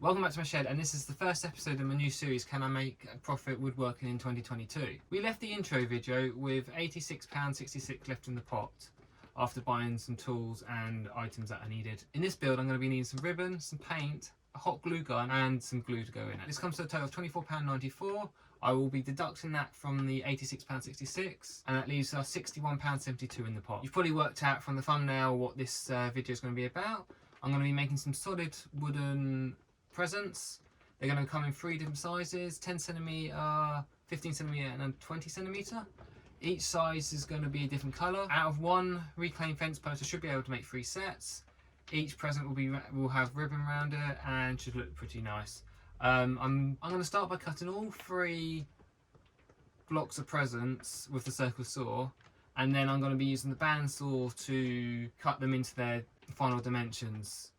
Welcome back to my shed, and this is the first episode of my new series, Can I Make a Profit Woodworking in 2022? We left the intro video with £86.66 left in the pot after buying some tools and items that I needed. In this build I'm going to be needing some ribbon, some paint, a hot glue gun and some glue to go in it. This comes to a total of £24.94. I will be deducting that from the £86.66 and that leaves us £61.72 in the pot. You've probably worked out from the thumbnail what this video is going to be about. I'm going to be making some solid wooden presents. They're going to come in three different sizes: 10cm, 15cm and 20cm. Each size is going to be a different colour. Out of one reclaimed fence post I should be able to make 3 sets. Each present will have ribbon around it and should look pretty nice. I'm going to start by cutting all 3 blocks of presents with the circular saw, and then I'm going to be using the bandsaw to cut them into their final dimensions.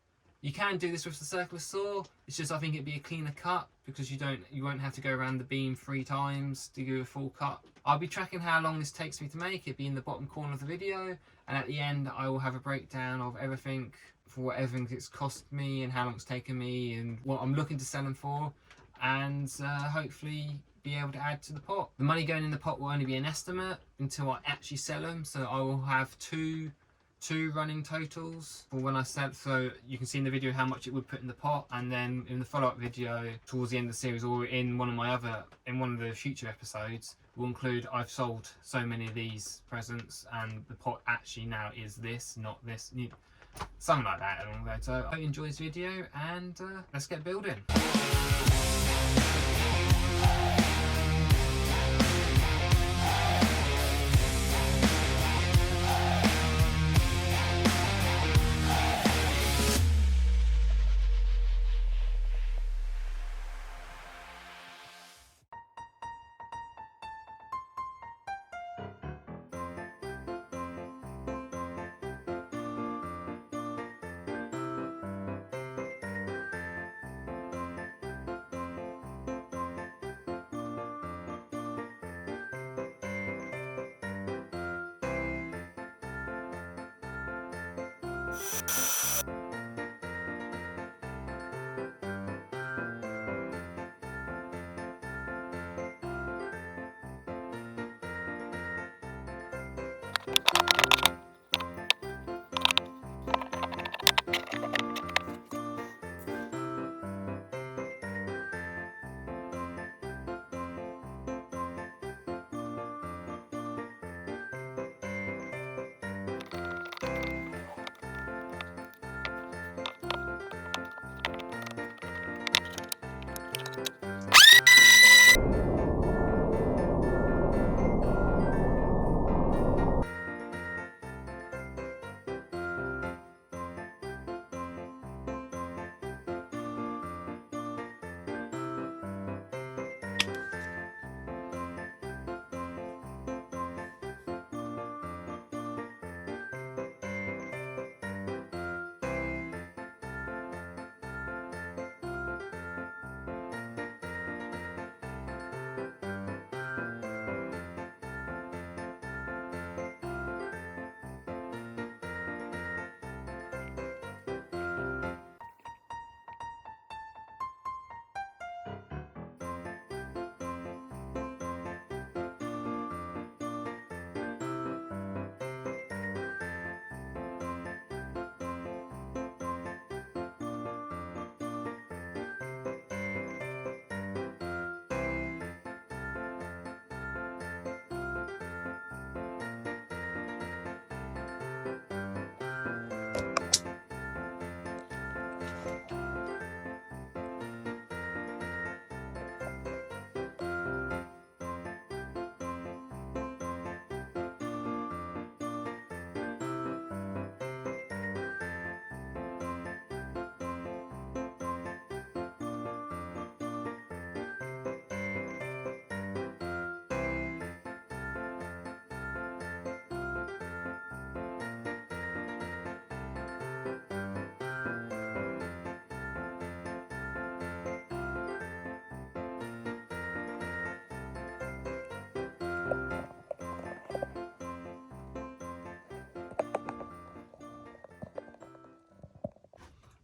You can do this with the circular saw, it's just I think it'd be a cleaner cut because you won't have to go around the beam 3 times to do a full cut. I'll be tracking how long this takes me to make. It'll be in the bottom corner of the video, and at the end I will have a breakdown of everything, for what everything it's cost me and how long it's taken me and what I'm looking to sell them for, and hopefully be able to add to the pot. The money going in the pot will only be an estimate until I actually sell them, so I will have two running totals for when I sell, so you can see in the video how much it would put in the pot, and then in the follow-up video towards the end of the series or in one of the future episodes will include I've sold so many of these presents and the pot actually now is this, not this, something like that along there. So I hope you enjoy this video and let's get building.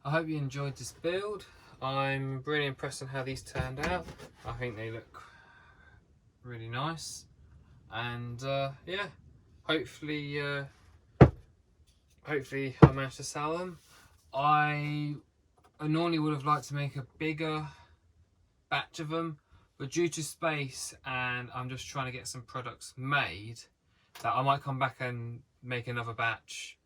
I hope you enjoyed this build. I'm really impressed on how these turned out. I think they look really nice, and yeah, hopefully I manage to sell them. I normally would have liked to make a bigger batch of them, but due to space and I'm just trying to get some products made, that I might come back and make another batch.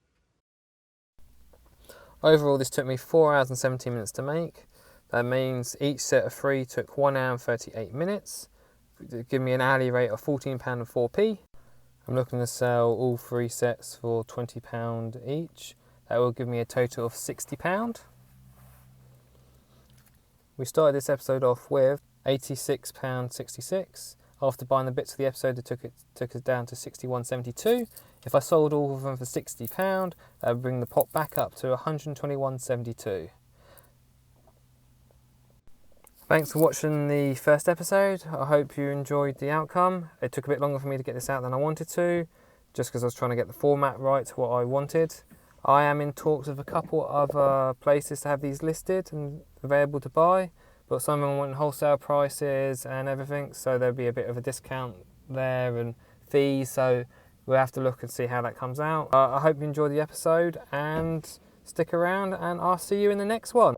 Overall, this took me 4 hours and 17 minutes to make. That means each set of 3 took 1 hour and 38 minutes. Give me an hourly rate of £14.04. I'm looking to sell all 3 sets for £20 each. That will give me a total of £60. We started this episode off with £86.66. After buying the bits of the episode, it took us down to £61.72. If I sold all of them for £60, that would bring the pot back up to £121.72. Thanks for watching the first episode. I hope you enjoyed the outcome. It took a bit longer for me to get this out than I wanted to, just because I was trying to get the format right to what I wanted. I am in talks with a couple other places to have these listed and available to buy, but some of them want wholesale prices and everything, so there'll be a bit of a discount there and fees, so we'll have to look and see how that comes out. I hope you enjoyed the episode and stick around, and I'll see you in the next one.